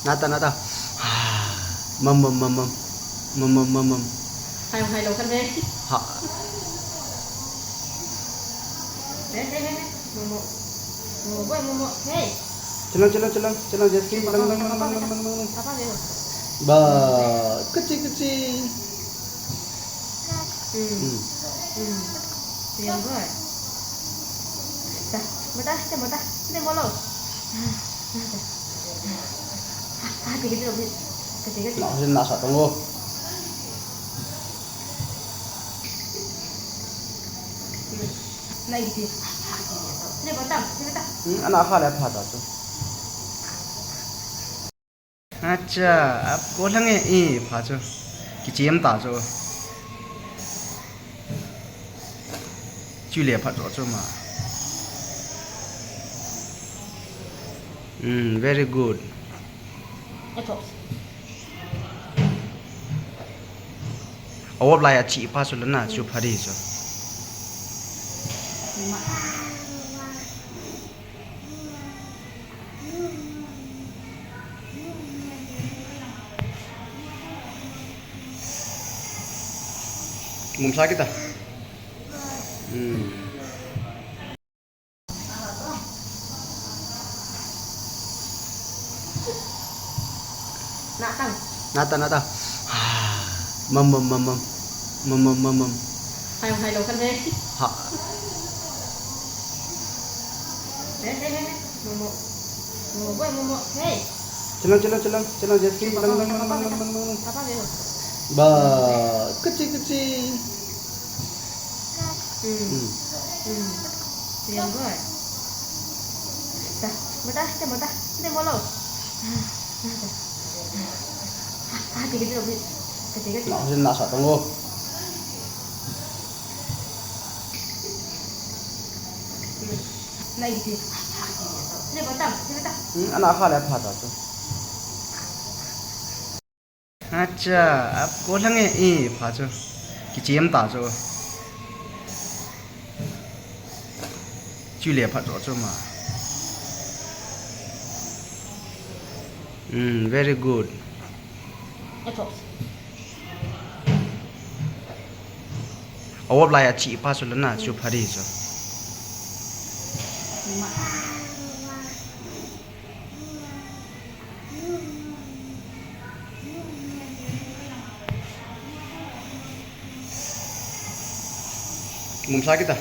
Nata nata. Mầm mầm mầm mầm mầm mầm mầm mầm. Hai lầu khăn thế. Ha. Đấy. Momo. Hey. Celang jet ski. Lang. Apa dia? Ba, kecil. Diam gue. Dah, bentar. Ini mau lo. Gitu lebih kecil. Nak satu tunggu. Nah gitu. Ini bentar. Anak hal apa tu? Acha, ab golang pajo. Kiciem tajo. Julia pajo ma. Very good. Itu. Awak layak cik pajo lena cup hari jo. Mum sakit ah? Nata. Mầm. Hai lầu khăn thế. Ha. Đấy. Momo. Hey. Celang jet ski. Lang. Apa dia? Ba, kecil. Diam gue. Dah, bentar. Ini mau lo. Gitu lebih kecil. Nak satu tunggu. Nah gitu. Ini bentar. Anak hal apa tu? Acha, ab golang pajo. Kiciem tajo. Julia pajo ma. Very good. Itu. Awak layak cik pajo lena cup hari jo. Mum sakit ah?